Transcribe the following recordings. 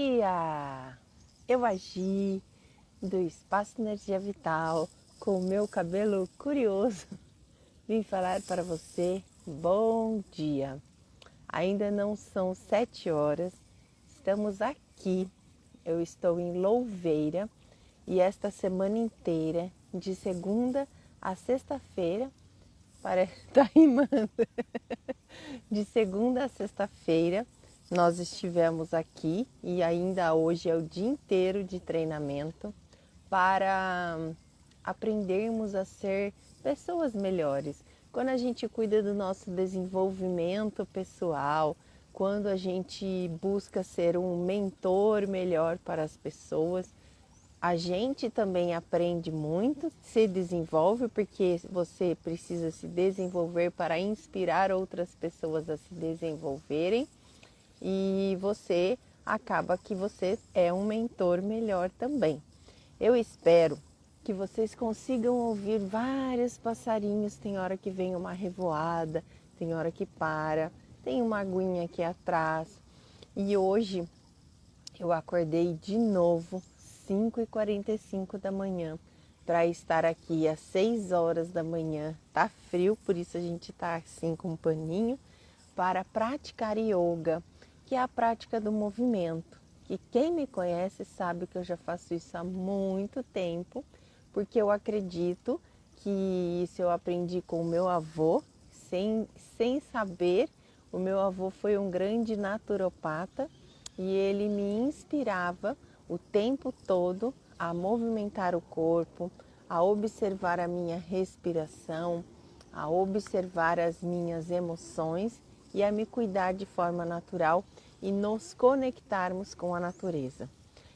Dia! Eu agi do Espaço Energia Vital com o meu cabelo curioso. Vim falar para você, bom dia! Ainda não são 7 horas, estamos aqui. Eu estou em Louveira e esta semana inteira, de segunda a sexta-feira, tá rimando. De segunda a sexta-feira, nós estivemos aqui e ainda hoje é o dia inteiro de treinamento para aprendermos a ser pessoas melhores. Quando a gente cuida do nosso desenvolvimento pessoal, quando a gente busca ser um mentor melhor para as pessoas, a gente também aprende muito, se desenvolve, porque você precisa se desenvolver para inspirar outras pessoas a se desenvolverem e você acaba que você é um mentor melhor também. Eu espero que vocês consigam ouvir vários passarinhos, tem hora que vem uma revoada, tem hora que para, tem uma aguinha aqui atrás. E hoje eu acordei de novo 5h45 da manhã para estar aqui às 6 horas da manhã. Tá frio, por isso a gente tá assim com um paninho para praticar yoga, que é a prática do movimento. Que quem me conhece sabe que eu já faço isso há muito tempo, porque eu acredito que isso eu aprendi com o meu avô, sem saber. O meu avô foi um grande naturopata e ele me inspirava o tempo todo a movimentar o corpo, a observar a minha respiração, a observar as minhas emoções e a me cuidar de forma natural e nos conectarmos com a natureza.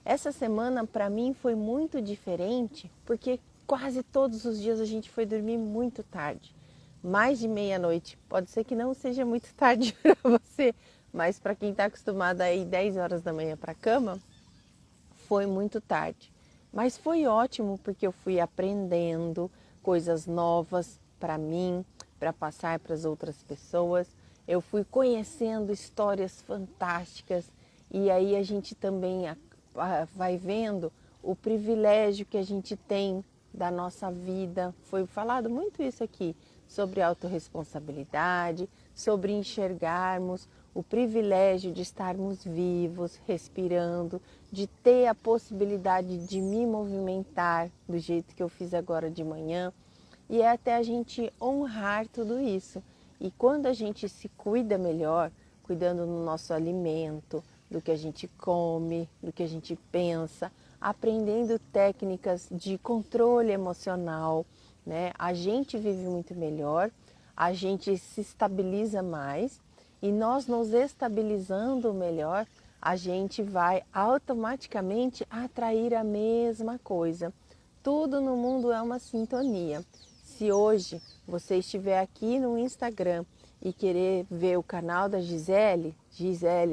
Essa semana para mim foi muito diferente porque quase todos os dias a gente foi dormir muito tarde. Mais de meia-noite. Pode ser que não seja muito tarde para você, mas para quem está acostumado a ir 10 horas da manhã para a cama, foi muito tarde. Mas foi ótimo porque eu fui aprendendo coisas novas para mim, para passar para as outras pessoas. Eu fui conhecendo histórias fantásticas e aí a gente também vai vendo o privilégio que a gente tem da nossa vida. Foi falado muito isso aqui, sobre autorresponsabilidade, sobre enxergarmos o privilégio de estarmos vivos, respirando, de ter a possibilidade de me movimentar do jeito que eu fiz agora de manhã. E é até a gente honrar tudo isso. E quando a gente se cuida melhor, cuidando do nosso alimento, do que a gente come, do que a gente pensa, aprendendo técnicas de controle emocional, né? A gente vive muito melhor, a gente se estabiliza mais e nós nos estabilizando melhor, a gente vai automaticamente atrair a mesma coisa. Tudo no mundo é uma sintonia. Se hoje você estiver aqui no Instagram e querer ver o canal da Gisele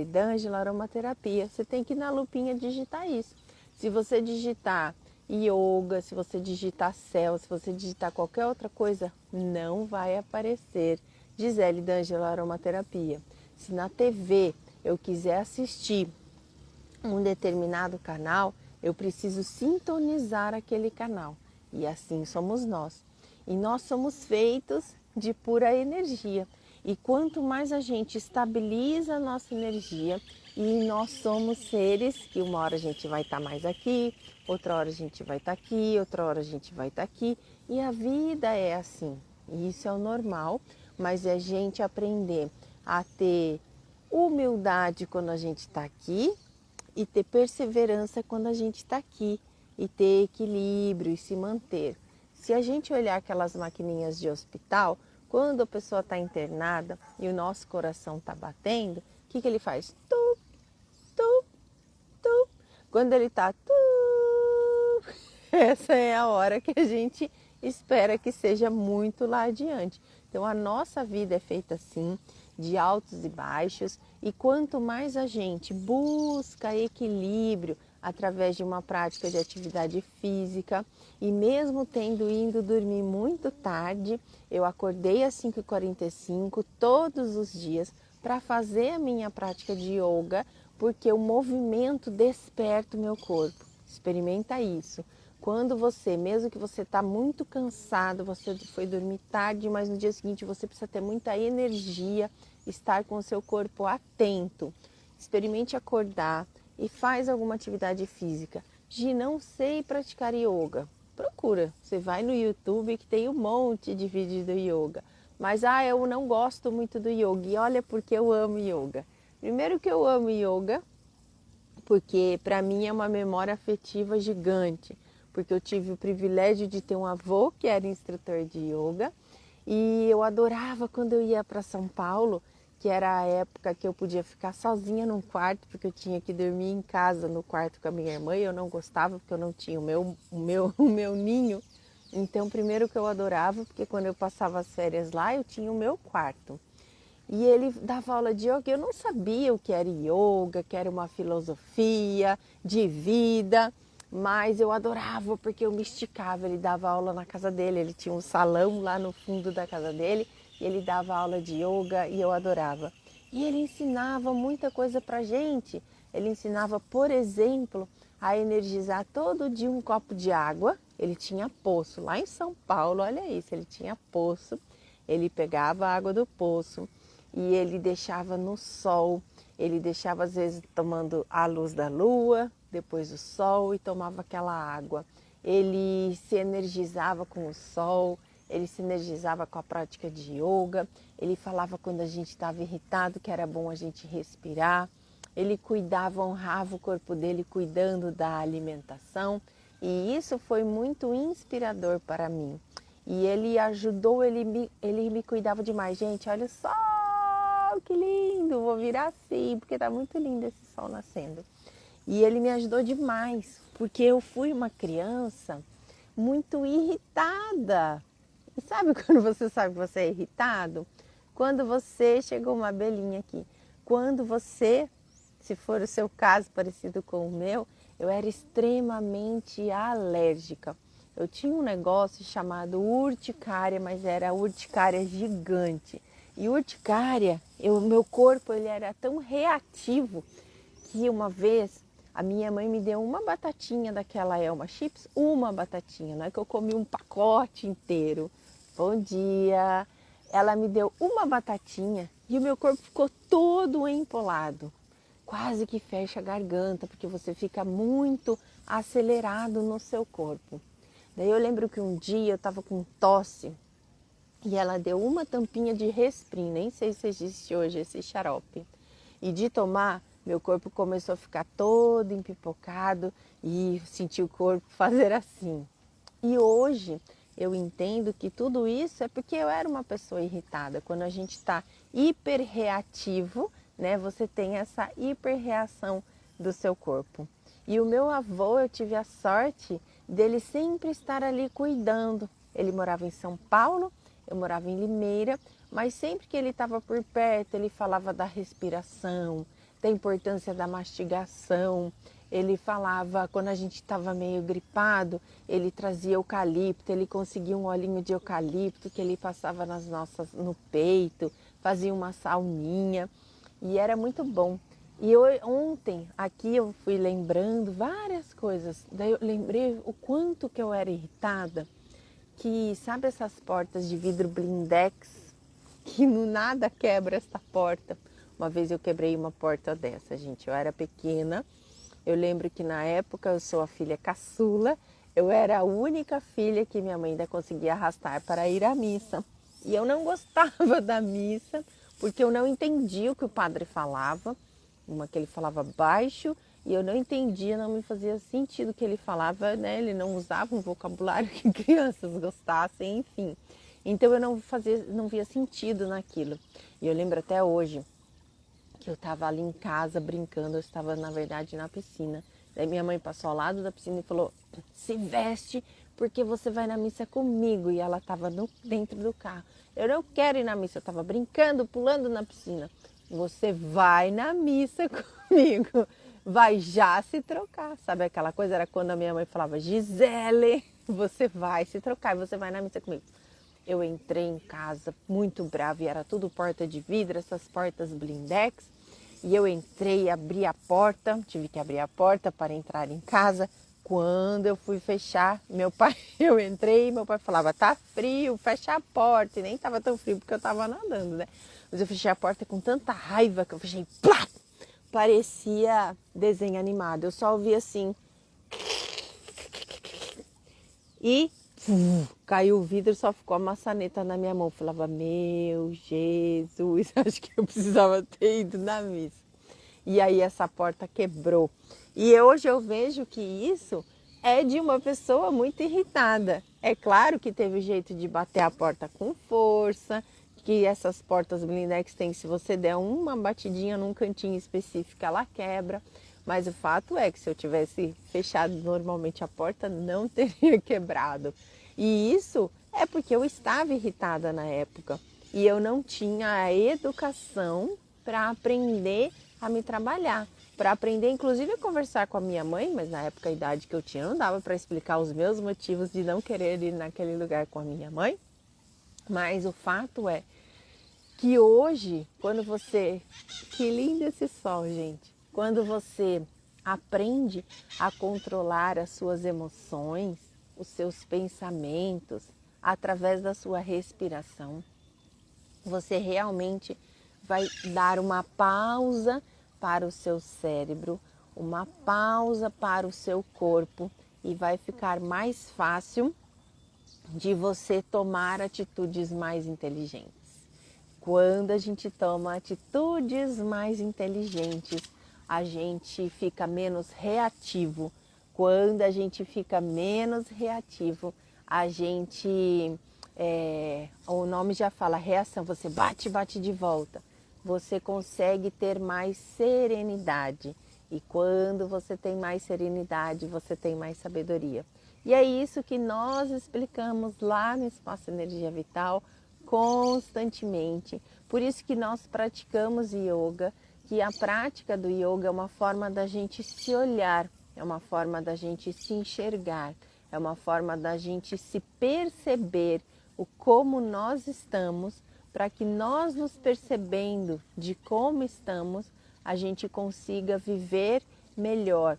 D'Angela Aromaterapia, você tem que ir na lupinha digitar isso. Se você digitar yoga, se você digitar céu, se você digitar qualquer outra coisa, não vai aparecer Gisele D'Angela Aromaterapia. Se na TV eu quiser assistir um determinado canal, eu preciso sintonizar aquele canal. E assim somos nós. E nós somos feitos de pura energia. E quanto mais a gente estabiliza a nossa energia, e nós somos seres que uma hora a gente vai estar mais aqui, outra hora a gente vai estar aqui, outra hora a gente vai estar aqui. E a vida é assim. E isso é o normal, mas é a gente aprender a ter humildade quando a gente está aqui e ter perseverança quando a gente está aqui e ter equilíbrio e se manter. Se a gente olhar aquelas maquininhas de hospital, quando a pessoa está internada e o nosso coração está batendo, o que ele faz? Tup, tup, tup. Quando ele está tup, essa é a hora que a gente espera que seja muito lá adiante. Então a nossa vida é feita assim, de altos e baixos, e quanto mais a gente busca equilíbrio através de uma prática de atividade física, e mesmo tendo ido dormir muito tarde, eu acordei às 5h45 todos os dias para fazer a minha prática de yoga, porque o movimento desperta o meu corpo. Experimenta isso. Quando você, mesmo que você está muito cansado, você foi dormir tarde, mas no dia seguinte você precisa ter muita energia, estar com o seu corpo atento. Experimente acordar e faz alguma atividade física. Gi, não sei praticar yoga. Procura, você vai no YouTube que tem um monte de vídeos do yoga. Mas eu não gosto muito do yoga. E olha porque eu amo yoga. Primeiro que eu amo yoga, porque para mim é uma memória afetiva gigante. Porque eu tive o privilégio de ter um avô que era instrutor de yoga. E eu adorava quando eu ia para São Paulo, que era a época que eu podia ficar sozinha num quarto, porque eu tinha que dormir em casa no quarto com a minha irmã e eu não gostava porque eu não tinha o meu ninho. Então, primeiro que eu adorava, porque quando eu passava as férias lá, eu tinha o meu quarto. E ele dava aula de yoga, eu não sabia o que era yoga, que era uma filosofia de vida, mas eu adorava porque eu me esticava. Ele dava aula na casa dele, ele tinha um salão lá no fundo da casa dele e ele dava aula de yoga e eu adorava. E ele ensinava muita coisa pra gente. Ele ensinava, por exemplo, a energizar todo dia um copo de água. Ele tinha poço lá em São Paulo, olha isso, ele tinha poço. Ele pegava a água do poço e ele deixava no sol, ele deixava às vezes tomando a luz da lua, depois o sol e tomava aquela água. Ele se energizava com o sol, ele se energizava com a prática de yoga, ele falava quando a gente estava irritado que era bom a gente respirar, ele cuidava, honrava o corpo dele cuidando da alimentação e isso foi muito inspirador para mim. E ele ajudou, ele me cuidava demais. Gente, olha só que lindo, vou virar assim, porque tá muito lindo esse sol nascendo. E ele me ajudou demais, porque eu fui uma criança muito irritada. E sabe quando você sabe que você é irritado? Quando você, chegou uma abelhinha aqui, quando você, se for o seu caso parecido com o meu, eu era extremamente alérgica. Eu tinha um negócio chamado urticária, mas era urticária gigante. E urticária, meu corpo ele era tão reativo que uma vez a minha mãe me deu uma batatinha daquela Elma Chips, uma batatinha, não é que eu comi um pacote inteiro. Bom dia! Ela me deu uma batatinha e o meu corpo ficou todo empolado. Quase que fecha a garganta, porque você fica muito acelerado no seu corpo. Daí eu lembro que um dia eu estava com tosse e ela deu uma tampinha de Resprin, nem sei se existe hoje esse xarope. E de tomar, meu corpo começou a ficar todo empipocado e senti o corpo fazer assim. E hoje eu entendo que tudo isso é porque eu era uma pessoa irritada. Quando a gente está hiperreativo, né, você tem essa hiperreação do seu corpo. E o meu avô, eu tive a sorte dele sempre estar ali cuidando. Ele morava em São Paulo, eu morava em Limeira, mas sempre que ele estava por perto, ele falava da respiração, da importância da mastigação. Ele falava, quando a gente estava meio gripado, ele trazia eucalipto, ele conseguia um olhinho de eucalipto que ele passava no peito, fazia uma sauninha e era muito bom. E ontem aqui eu fui lembrando várias coisas, daí eu lembrei o quanto que eu era irritada, que sabe essas portas de vidro blindex, que no nada quebra essa porta. Uma vez eu quebrei uma porta dessa, gente, eu era pequena, eu lembro que na época eu sou a filha caçula, eu era a única filha que minha mãe ainda conseguia arrastar para ir à missa. E eu não gostava da missa, porque eu não entendia o que o padre falava, uma que ele falava baixo, e eu não entendia, não me fazia sentido o que ele falava, né? Ele não usava um vocabulário que crianças gostassem, enfim. Então eu não via sentido naquilo. E eu lembro até hoje que eu estava ali em casa brincando, eu estava na verdade na piscina. Daí minha mãe passou ao lado da piscina e falou, se veste porque você vai na missa comigo. E ela estava dentro do carro. Eu não quero ir na missa, eu estava brincando, pulando na piscina. Você vai na missa comigo, vai já se trocar. Sabe aquela coisa? Era quando a minha mãe falava, Gisele, você vai se trocar e você vai na missa comigo. Eu entrei em casa muito brava e era tudo porta de vidro, essas portas blindex. E eu entrei, abri a porta, tive que abrir a porta para entrar em casa. Quando eu fui fechar, eu entrei e meu pai falava, tá frio, fecha a porta. E nem tava tão frio porque eu tava nadando, né? Mas eu fechei a porta com tanta raiva que eu fechei, plá! Parecia desenho animado. Eu só ouvi assim. E caiu o vidro, só ficou a maçaneta na minha mão. Eu falava, meu Jesus, acho que eu precisava ter ido na missa. E aí essa porta quebrou. E hoje eu vejo que isso é de uma pessoa muito irritada. É claro que teve jeito de bater a porta com força, que essas portas blindex tem, se você der uma batidinha num cantinho específico, ela quebra. Mas o fato é que se eu tivesse fechado normalmente a porta, não teria quebrado. E isso é porque eu estava irritada na época. E eu não tinha a educação para aprender a me trabalhar. Para aprender, inclusive, a conversar com a minha mãe, mas na época a idade que eu tinha não dava para explicar os meus motivos de não querer ir naquele lugar com a minha mãe. Mas o fato é que hoje, quando você... Que lindo esse sol, gente! Quando você aprende a controlar as suas emoções, os seus pensamentos, através da sua respiração, você realmente vai dar uma pausa para o seu cérebro, uma pausa para o seu corpo e vai ficar mais fácil de você tomar atitudes mais inteligentes. Quando a gente toma atitudes mais inteligentes, a gente fica menos reativo. Quando a gente fica menos reativo, a gente, o nome já fala reação, você bate, bate de volta. Você consegue ter mais serenidade. E quando você tem mais serenidade, você tem mais sabedoria. E é isso que nós explicamos lá no Espaço Energia Vital constantemente. Por isso que nós praticamos yoga, que a prática do yoga é uma forma da gente se olhar, é uma forma da gente se enxergar, é uma forma da gente se perceber o como nós estamos, para que nós nos percebendo de como estamos, a gente consiga viver melhor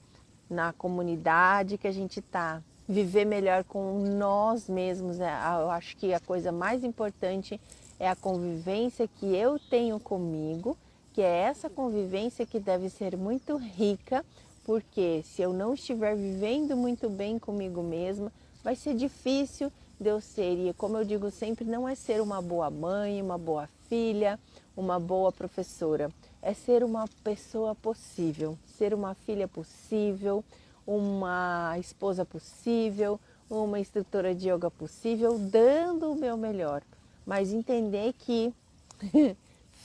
na comunidade que a gente está, viver melhor com nós mesmos. Eu acho que a coisa mais importante é a convivência que eu tenho comigo, que é essa convivência que deve ser muito rica, porque se eu não estiver vivendo muito bem comigo mesma, vai ser difícil de eu ser. E como eu digo sempre, não é ser uma boa mãe, uma boa filha, uma boa professora. É ser uma pessoa possível, ser uma filha possível, uma esposa possível, uma instrutora de yoga possível, dando o meu melhor. Mas entender que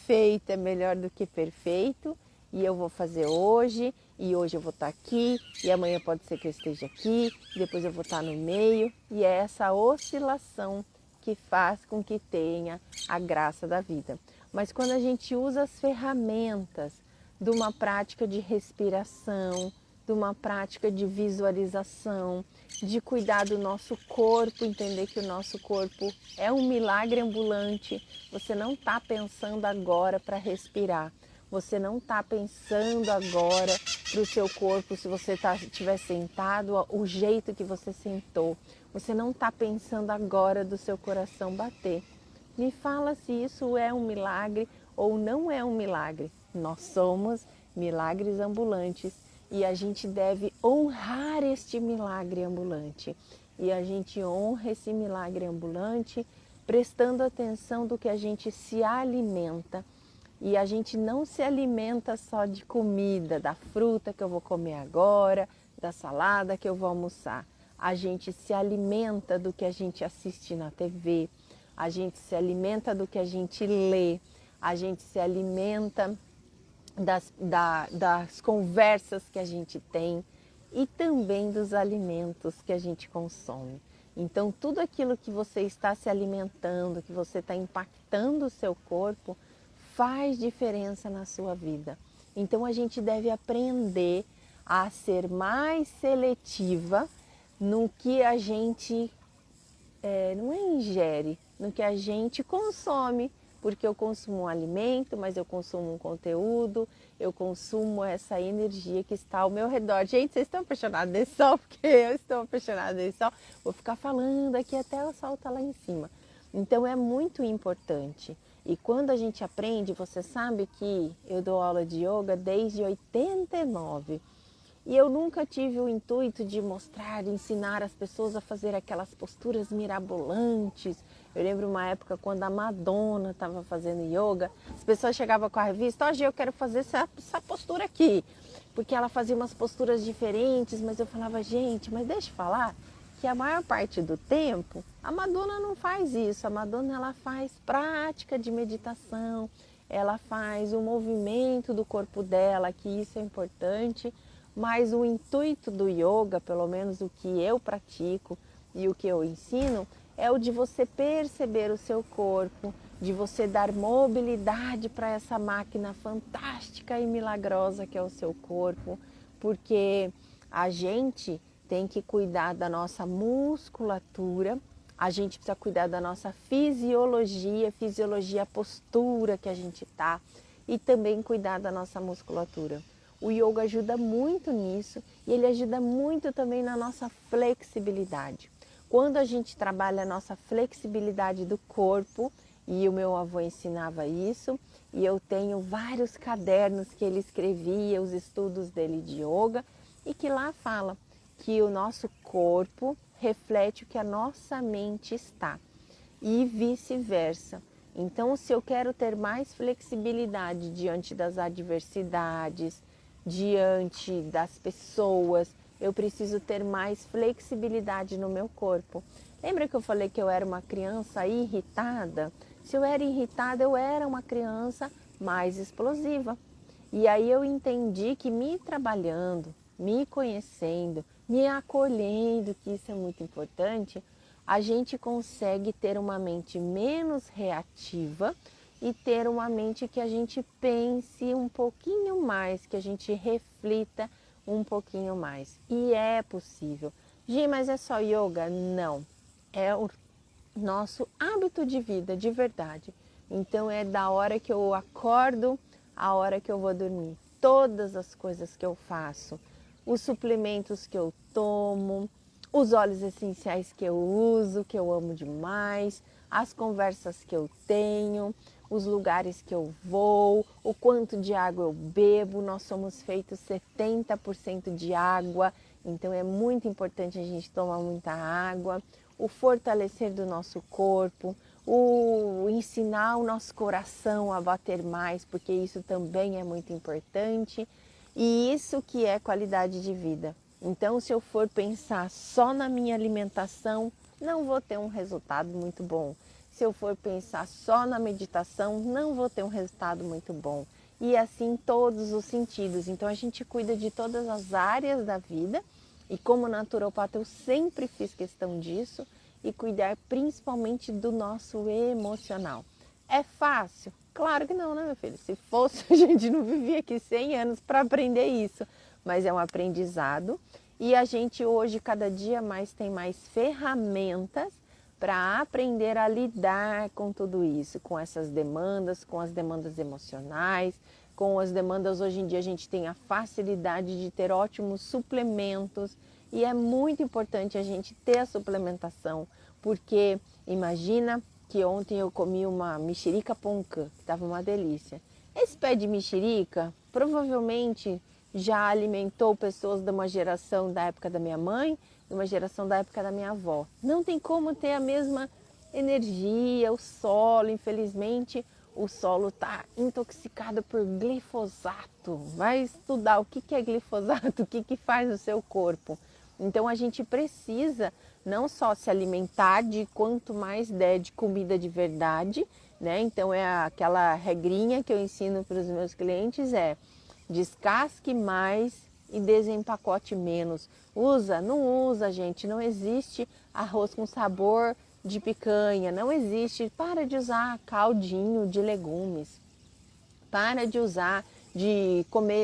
feito é melhor do que perfeito, e eu vou fazer hoje, e hoje eu vou estar aqui, e amanhã pode ser que eu esteja aqui, e depois eu vou estar no meio, e é essa oscilação que faz com que tenha a graça da vida. Mas quando a gente usa as ferramentas de uma prática de respiração, de uma prática de visualização, de cuidar do nosso corpo, entender que o nosso corpo é um milagre ambulante. Você não está pensando agora para respirar. Você não está pensando agora para o seu corpo, se você estiver sentado, o jeito que você sentou. Você não está pensando agora do seu coração bater. Me fala se isso é um milagre ou não é um milagre. Nós somos milagres ambulantes e a gente deve honrar este milagre ambulante. E a gente honra esse milagre ambulante prestando atenção do que a gente se alimenta. E a gente não se alimenta só de comida, da fruta que eu vou comer agora, da salada que eu vou almoçar. A gente se alimenta do que a gente assiste na TV, a gente se alimenta do que a gente lê, a gente se alimenta das conversas que a gente tem e também dos alimentos que a gente consome. Então, tudo aquilo que você está se alimentando, que você está impactando o seu corpo, faz diferença na sua vida. Então, a gente deve aprender a ser mais seletiva no que a gente não ingere, no que a gente consome, porque eu consumo um alimento, mas eu consumo um conteúdo, eu consumo essa energia que está ao meu redor. Gente, vocês estão apaixonados desse sol? Porque eu estou apaixonada desse sol. Vou ficar falando aqui até o sol estar lá em cima. Então é muito importante. E quando a gente aprende, você sabe que eu dou aula de yoga desde 89. E eu nunca tive o intuito de mostrar, de ensinar as pessoas a fazer aquelas posturas mirabolantes. Eu lembro uma época quando a Madonna estava fazendo yoga, as pessoas chegavam com a revista, hoje eu quero fazer essa postura aqui. Porque ela fazia umas posturas diferentes, mas eu falava, gente, mas deixa eu falar que a maior parte do tempo a Madonna não faz isso. A Madonna ela faz prática de meditação, ela faz o movimento do corpo dela, que isso é importante. Mas o intuito do yoga, pelo menos o que eu pratico e o que eu ensino, é o de você perceber o seu corpo, de você dar mobilidade para essa máquina fantástica e milagrosa que é o seu corpo, porque a gente tem que cuidar da nossa musculatura, a gente precisa cuidar da nossa fisiologia, a postura que a gente está, e também cuidar da nossa musculatura. O yoga ajuda muito nisso e ele ajuda muito também na nossa flexibilidade. Quando a gente trabalha a nossa flexibilidade do corpo, e o meu avô ensinava isso, e eu tenho vários cadernos que ele escrevia, os estudos dele de yoga, e que lá fala que o nosso corpo reflete o que a nossa mente está, e vice-versa. Então, se eu quero ter mais flexibilidade diante das adversidades, diante das pessoas, eu preciso ter mais flexibilidade no meu corpo. Lembra que eu falei que eu era uma criança irritada? Se eu era irritada, eu era uma criança mais explosiva. E aí eu entendi que me trabalhando, me conhecendo, me acolhendo, que isso é muito importante, a gente consegue ter uma mente menos reativa e ter uma mente que a gente pense um pouquinho mais, que a gente reflita um pouquinho mais. E é possível. Gi, mas é só yoga? Não. É o nosso hábito de vida, de verdade. Então é da hora que eu acordo à hora que eu vou dormir. Todas as coisas que eu faço, os suplementos que eu tomo, os óleos essenciais que eu uso, que eu amo demais, as conversas que eu tenho, os lugares que eu vou, o quanto de água eu bebo. Nós somos feitos 70% de água, então é muito importante a gente tomar muita água. O fortalecer do nosso corpo, o ensinar o nosso coração a bater mais, porque isso também é muito importante. E isso que é qualidade de vida. Então, se eu for pensar só na minha alimentação, não vou ter um resultado muito bom. Se eu for pensar só na meditação, não vou ter um resultado muito bom. E assim todos os sentidos. Então a gente cuida de todas as áreas da vida e como naturopata eu sempre fiz questão disso e cuidar principalmente do nosso emocional. É fácil? Claro que não, né, meu filho? Se fosse, a gente não vivia aqui 100 anos para aprender isso. Mas é um aprendizado e a gente hoje cada dia mais tem mais ferramentas para aprender a lidar com tudo isso, com essas demandas, com as demandas emocionais, com as demandas. Hoje em dia a gente tem a facilidade de ter ótimos suplementos e é muito importante a gente ter a suplementação, porque imagina que ontem eu comi uma mexerica poncan, que estava uma delícia. Esse pé de mexerica provavelmente já alimentou pessoas de uma geração da época da minha mãe, de uma geração da época da minha avó. Não tem como ter a mesma energia, o solo, infelizmente, o solo está intoxicado por glifosato. Vai estudar o que é glifosato, o que faz no seu corpo. Então a gente precisa não só se alimentar de quanto mais der de comida de verdade, né? Então é aquela regrinha que eu ensino para os meus clientes descasque mais e desempacote menos. Usa? Não usa, gente. Não existe arroz com sabor de picanha. Não existe. Para de usar caldinho de legumes. Para de usar,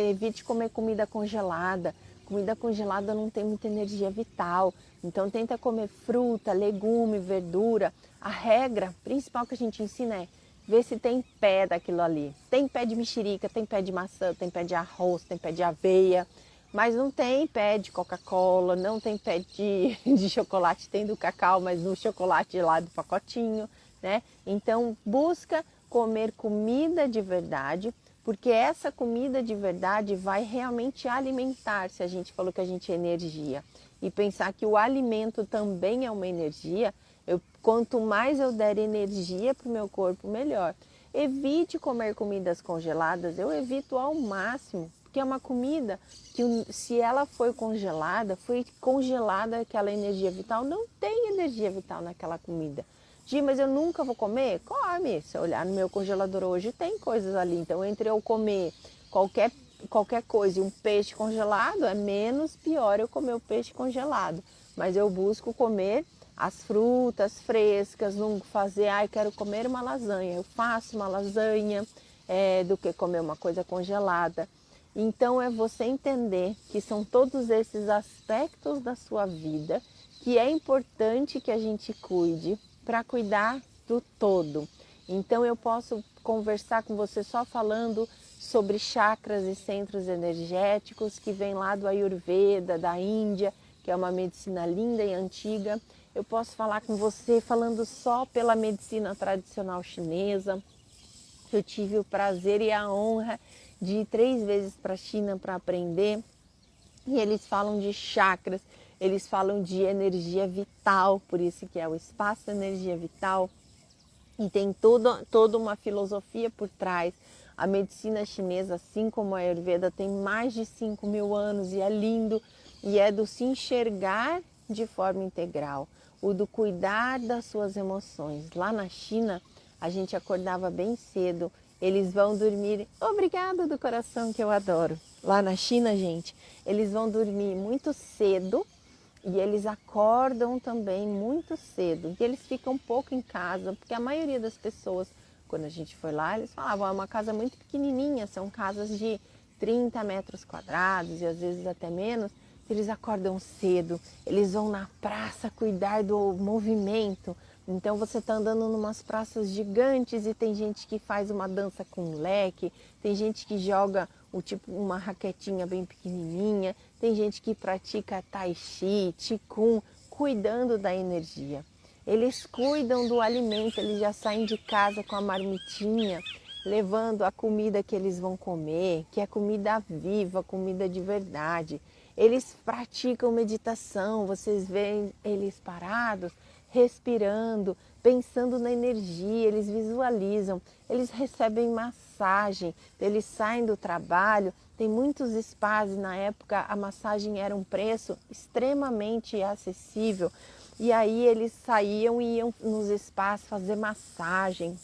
evite comer comida congelada. Comida congelada não tem muita energia vital. Então tenta comer fruta, legume, verdura. A regra principal que a gente ensina é vê se tem pé daquilo ali. Tem pé de mexerica, tem pé de maçã, tem pé de arroz, tem pé de aveia, mas não tem pé de Coca-Cola, não tem pé de chocolate, tem do cacau, mas no chocolate lá do pacotinho, né? Então busca comer comida de verdade, porque essa comida de verdade vai realmente alimentar, se a gente falou que a gente é energia, e pensar que o alimento também é uma energia, quanto mais eu der energia para o meu corpo, melhor. Evite comer comidas congeladas, eu evito ao máximo, porque é uma comida que se ela foi congelada aquela energia vital, não tem energia vital naquela comida. Gi, mas eu nunca vou comer? Come. Se eu olhar no meu congelador hoje, tem coisas ali. Então, entre eu comer qualquer coisa e um peixe congelado, é menos pior eu comer o peixe congelado. Mas eu busco comer as frutas frescas, não fazer, quero comer uma lasanha. Eu faço uma lasanha do que comer uma coisa congelada. Então, é você entender que são todos esses aspectos da sua vida que é importante que a gente cuide para cuidar do todo. Então eu posso conversar com você só falando sobre chakras e centros energéticos que vem lá do Ayurveda, da Índia, que é uma medicina linda e antiga. Eu posso falar com você falando só pela medicina tradicional chinesa. Eu tive o prazer e a honra de ir 3 vezes para a China para aprender. E eles falam de chakras, eles falam de energia vital, por isso que é o espaço energia vital. E tem toda uma filosofia por trás. A medicina chinesa, assim como a Ayurveda, tem mais de 5.000 anos e é lindo. E é do se enxergar de forma integral, o do cuidar das suas emoções. Lá na China, a gente acordava bem cedo. Eles vão dormir, obrigada do coração que eu adoro. Lá na China, gente, eles vão dormir muito cedo e eles acordam também muito cedo. E eles ficam pouco em casa, porque a maioria das pessoas, quando a gente foi lá, eles falavam, é uma casa muito pequenininha, são casas de 30 metros quadrados e às vezes até menos. Eles acordam cedo, eles vão na praça cuidar do movimento. Então você está andando em umas praças gigantes e tem gente que faz uma dança com leque, tem gente que joga uma raquetinha bem pequenininha, tem gente que pratica tai chi, qigong, cuidando da energia. Eles cuidam do alimento, eles já saem de casa com a marmitinha, levando a comida que eles vão comer, que é comida viva, comida de verdade. Eles praticam meditação, vocês veem eles parados, respirando, pensando na energia, eles visualizam, eles recebem massagem, eles saem do trabalho, tem muitos spas, na época a massagem era um preço extremamente acessível, e aí eles saíam e iam nos spas fazer massagem,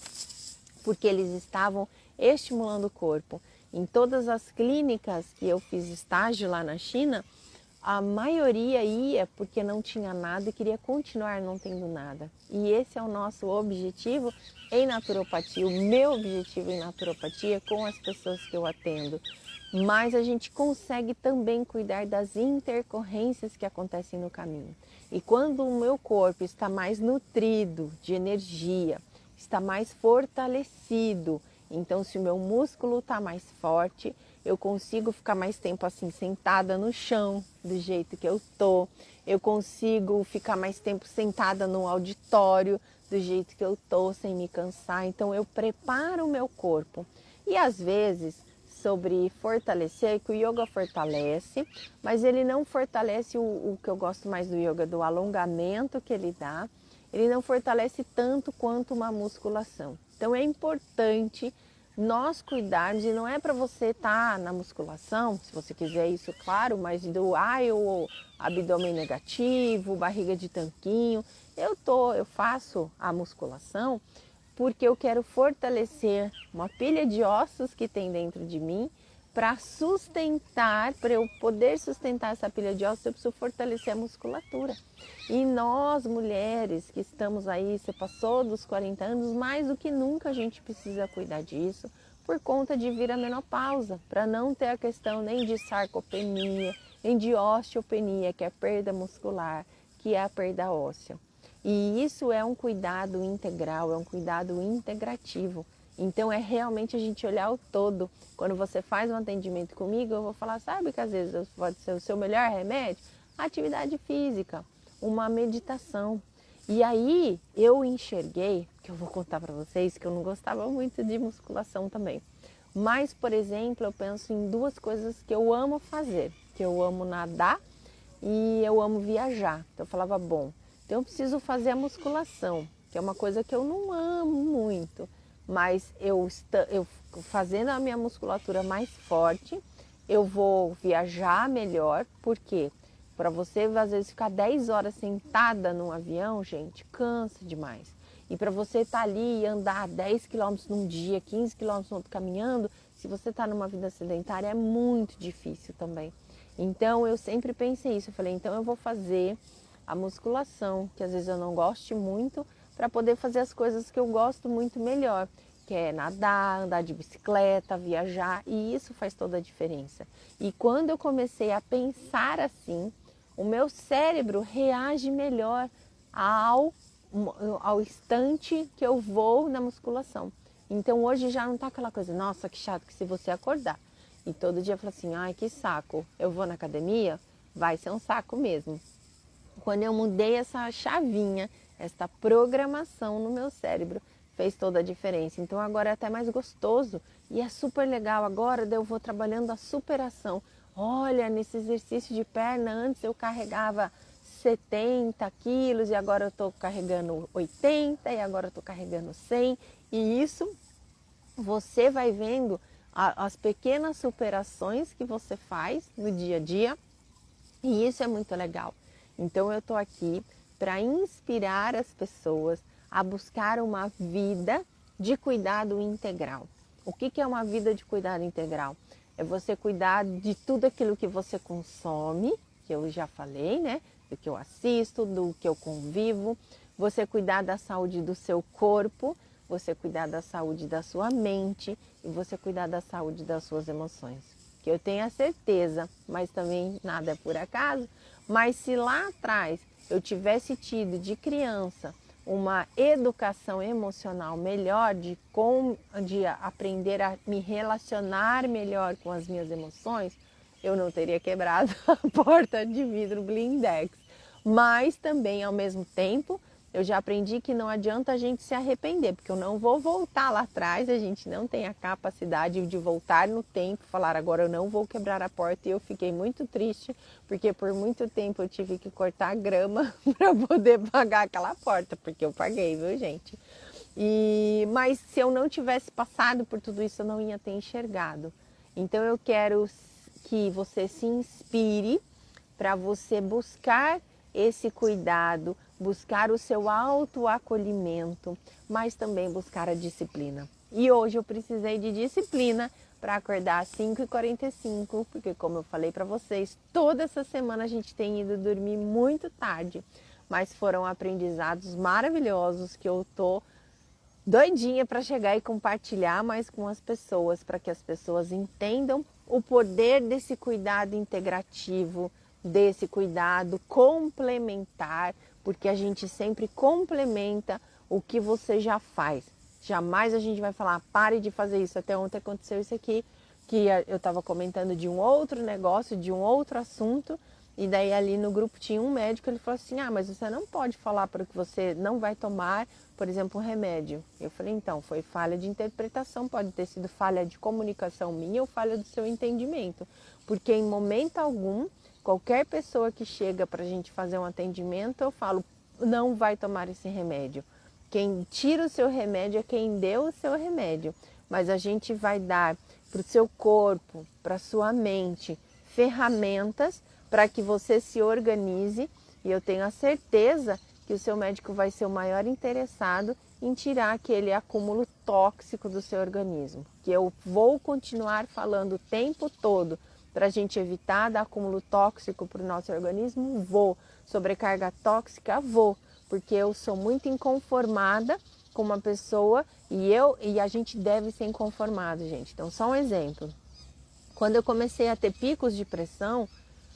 porque eles estavam estimulando o corpo. Em todas as clínicas que eu fiz estágio lá na China, a maioria ia porque não tinha nada e queria continuar não tendo nada. E esse é o nosso objetivo em naturopatia, o meu objetivo em naturopatia com as pessoas que eu atendo. Mas a gente consegue também cuidar das intercorrências que acontecem no caminho. E quando o meu corpo está mais nutrido de energia, está mais fortalecido, então se o meu músculo está mais forte, eu consigo ficar mais tempo assim sentada no chão, do jeito que eu tô. Eu consigo ficar mais tempo sentada no auditório, do jeito que eu tô, sem me cansar. Então eu preparo o meu corpo. E às vezes, sobre fortalecer, que o yoga fortalece, mas ele não fortalece o que eu gosto mais do yoga, do alongamento que ele dá. Ele não fortalece tanto quanto uma musculação. Então é importante nós cuidarmos, e não é para você estar na musculação, se você quiser isso, claro, mas o abdômen negativo, barriga de tanquinho. Eu faço a musculação porque eu quero fortalecer uma pilha de ossos que tem dentro de mim para sustentar, para eu poder sustentar essa pilha de ossos, eu preciso fortalecer a musculatura. E nós, mulheres que estamos aí, você passou dos 40 anos, mais do que nunca a gente precisa cuidar disso, por conta de vir a menopausa, para não ter a questão nem de sarcopenia, nem de osteopenia, que é a perda muscular, que é a perda óssea. E isso é um cuidado integral, é um cuidado integrativo. Então é realmente a gente olhar o todo. Quando você faz um atendimento comigo, eu vou falar, sabe que às vezes pode ser o seu melhor remédio? Atividade física, uma meditação. E aí eu enxerguei, que eu vou contar para vocês, que eu não gostava muito de musculação também. Mas, por exemplo, eu penso em duas coisas que eu amo fazer, que eu amo nadar e eu amo viajar. Então eu falava, bom, então eu preciso fazer a musculação, que é uma coisa que eu não amo muito, mas eu fazendo a minha musculatura mais forte, eu vou viajar melhor, porque para você às vezes ficar 10 horas sentada num avião, gente, cansa demais. E para você estar ali e andar 10 quilômetros num dia, 15 quilômetros no outro caminhando, se você está numa vida sedentária é muito difícil também. Então eu sempre pensei isso, eu falei, então eu vou fazer a musculação, que às vezes eu não goste muito, para poder fazer as coisas que eu gosto muito melhor, que é nadar, andar de bicicleta, viajar, e isso faz toda a diferença. E quando eu comecei a pensar assim, o meu cérebro reage melhor ao instante que eu vou na musculação. Então hoje já não tá aquela coisa, nossa, que chato que se você acordar e todo dia fala assim, ai que saco, eu vou na academia, vai ser um saco mesmo. Quando eu mudei essa chavinha, essa programação no meu cérebro, fez toda a diferença. Então agora é até mais gostoso e é super legal. Agora eu vou trabalhando a superação. Olha, nesse exercício de perna, antes eu carregava 70 quilos e agora eu estou carregando 80 e agora eu estou carregando 100. E isso você vai vendo as pequenas superações que você faz no dia a dia e isso é muito legal. Então eu estou aqui para inspirar as pessoas a buscar uma vida de cuidado integral. O que é uma vida de cuidado integral? É você cuidar de tudo aquilo que você consome, que eu já falei, né? Do que eu assisto, do que eu convivo. Você cuidar da saúde do seu corpo, você cuidar da saúde da sua mente e você cuidar da saúde das suas emoções. Que eu tenho a certeza, mas também nada é por acaso, mas se lá atrás eu tivesse tido de criança uma educação emocional melhor, de aprender a me relacionar melhor com as minhas emoções, eu não teria quebrado a porta de vidro blindex. Mas também, ao mesmo tempo, eu já aprendi que não adianta a gente se arrepender, porque eu não vou voltar lá atrás, a gente não tem a capacidade de voltar no tempo, falar agora eu não vou quebrar a porta, e eu fiquei muito triste, porque por muito tempo eu tive que cortar grama para poder pagar aquela porta, porque eu paguei, viu gente? Mas se eu não tivesse passado por tudo isso, eu não ia ter enxergado. Então eu quero que você se inspire para você buscar esse cuidado, buscar o seu autoacolhimento, mas também buscar a disciplina. E hoje eu precisei de disciplina para acordar às 5h45, porque como eu falei para vocês, toda essa semana a gente tem ido dormir muito tarde, mas foram aprendizados maravilhosos que eu tô doidinha para chegar e compartilhar mais com as pessoas, para que as pessoas entendam o poder desse cuidado integrativo, desse cuidado complementar, porque a gente sempre complementa o que você já faz. Jamais a gente vai falar, pare de fazer isso. Até ontem aconteceu isso aqui, que eu estava comentando de um outro negócio, de um outro assunto, e daí ali no grupo tinha um médico, ele falou assim, mas você não pode falar para que você não vai tomar, por exemplo, um remédio. Eu falei, então, foi falha de interpretação, pode ter sido falha de comunicação minha ou falha do seu entendimento. Porque em momento algum, qualquer pessoa que chega para a gente fazer um atendimento, eu falo, não vai tomar esse remédio. Quem tira o seu remédio é quem deu o seu remédio. Mas a gente vai dar para o seu corpo, para a sua mente, ferramentas para que você se organize. E eu tenho a certeza que o seu médico vai ser o maior interessado em tirar aquele acúmulo tóxico do seu organismo. Que eu vou continuar falando o tempo todo para a gente evitar dar acúmulo tóxico para o nosso organismo, vou. Sobrecarga tóxica, vou. Porque eu sou muito inconformada com uma pessoa e a gente deve ser inconformado, gente. Então, só um exemplo. Quando eu comecei a ter picos de pressão,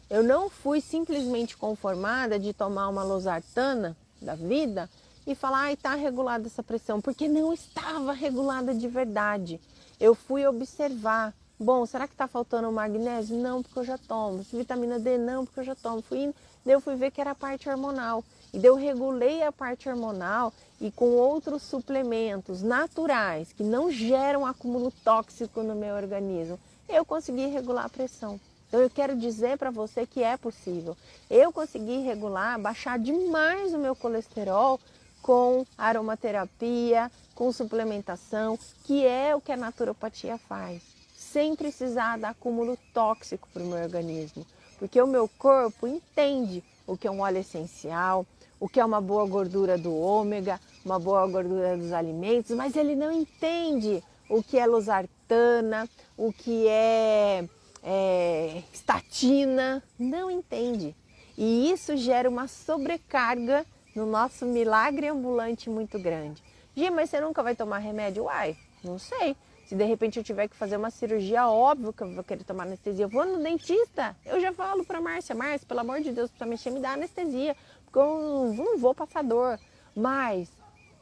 eu não fui simplesmente conformada de tomar uma losartana, da vida e falar, ai, está regulada essa pressão, porque não estava regulada de verdade. Eu fui observar, bom, será que está faltando magnésio? Não, porque eu já tomo. Vitamina D? Não, porque eu já tomo. Daí eu fui ver que era a parte hormonal. E daí eu regulei a parte hormonal e com outros suplementos naturais, que não geram acúmulo tóxico no meu organismo, eu consegui regular a pressão. Então eu quero dizer para você que é possível. Eu consegui regular, baixar demais o meu colesterol com aromaterapia, com suplementação, que é o que a naturopatia faz, sem precisar dar acúmulo tóxico para o meu organismo, porque o meu corpo entende o que é um óleo essencial, o que é uma boa gordura do ômega, uma boa gordura dos alimentos, mas ele não entende o que é losartana, o que é estatina, não entende. E isso gera uma sobrecarga no nosso milagre ambulante muito grande. Gia, mas você nunca vai tomar remédio? Uai, não sei. Se de repente eu tiver que fazer uma cirurgia, óbvio que eu vou querer tomar anestesia. Eu vou no dentista, eu já falo para Márcia, pelo amor de Deus, precisa mexer, me dá anestesia, porque eu não vou passar dor. Mas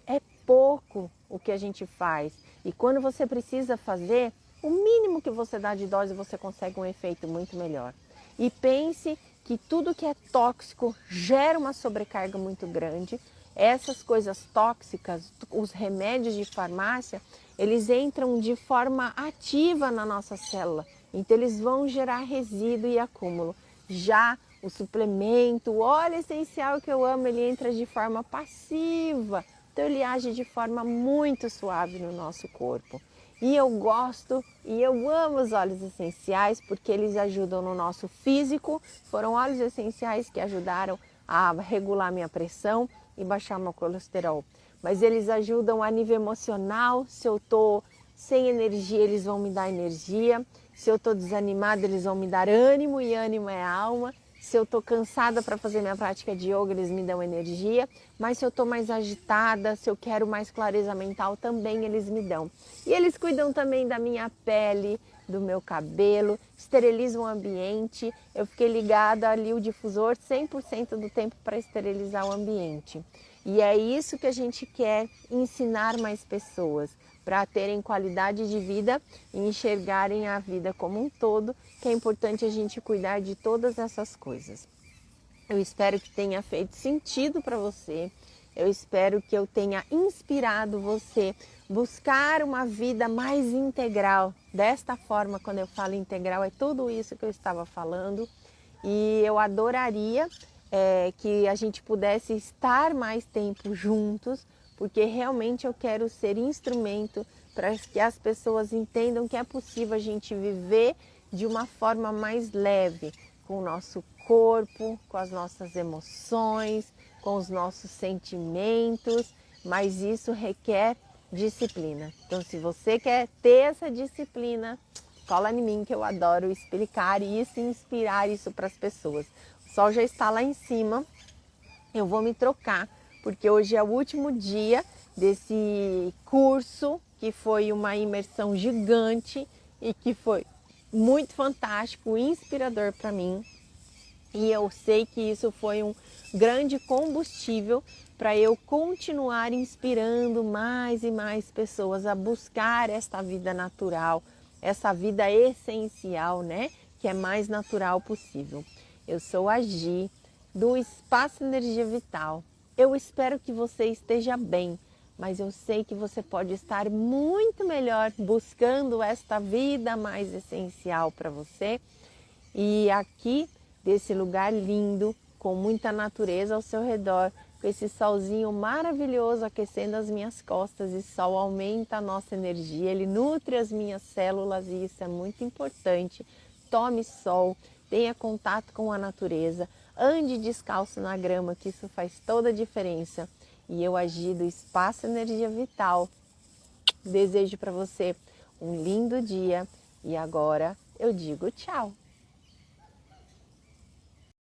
é pouco o que a gente faz. E quando você precisa fazer, o mínimo que você dá de dose, você consegue um efeito muito melhor. E pense que tudo que é tóxico gera uma sobrecarga muito grande. Essas coisas tóxicas, os remédios de farmácia, eles entram de forma ativa na nossa célula. Então eles vão gerar resíduo e acúmulo. Já o suplemento, o óleo essencial que eu amo, ele entra de forma passiva. Então ele age de forma muito suave no nosso corpo. E eu gosto e eu amo os óleos essenciais porque eles ajudam no nosso físico. Foram óleos essenciais que ajudaram a regular minha pressão e baixar meu colesterol. Mas eles ajudam a nível emocional. Se eu estou sem energia, eles vão me dar energia. Se eu estou desanimada, eles vão me dar ânimo, e ânimo é alma. Se eu estou cansada para fazer minha prática de yoga, eles me dão energia. Mas se eu estou mais agitada, se eu quero mais clareza mental, também eles me dão. E eles cuidam também da minha pele, do meu cabelo, esterilizam o ambiente. Eu fiquei ligada ali o difusor 100% do tempo para esterilizar o ambiente. E é isso que a gente quer ensinar mais pessoas, para terem qualidade de vida e enxergarem a vida como um todo, que é importante a gente cuidar de todas essas coisas. Eu espero que tenha feito sentido para você, eu espero que eu tenha inspirado você a buscar uma vida mais integral. Desta forma, quando eu falo integral, é tudo isso que eu estava falando, e eu adoraria que a gente pudesse estar mais tempo juntos, porque realmente eu quero ser instrumento para que as pessoas entendam que é possível a gente viver de uma forma mais leve, com o nosso corpo, com as nossas emoções, com os nossos sentimentos, mas isso requer disciplina. Então, se você quer ter essa disciplina, cola em mim que eu adoro explicar isso e inspirar isso para as pessoas. O sol já está lá em cima, eu vou me trocar, porque hoje é o último dia desse curso, que foi uma imersão gigante e que foi muito fantástico, inspirador para mim. E eu sei que isso foi um grande combustível para eu continuar inspirando mais e mais pessoas a buscar esta vida natural, essa vida essencial, né? Que é mais natural possível. Eu sou a Gi, do Espaço Energia Vital. Eu espero que você esteja bem, mas eu sei que você pode estar muito melhor buscando esta vida mais essencial para você. E aqui, desse lugar lindo, com muita natureza ao seu redor, com esse solzinho maravilhoso aquecendo as minhas costas, e o sol aumenta a nossa energia, ele nutre as minhas células e isso é muito importante. Tome sol, tenha contato com a natureza, ande descalço na grama, que isso faz toda a diferença. E eu, Agi do Espaço Energia Vital, desejo para você um lindo dia e agora eu digo tchau.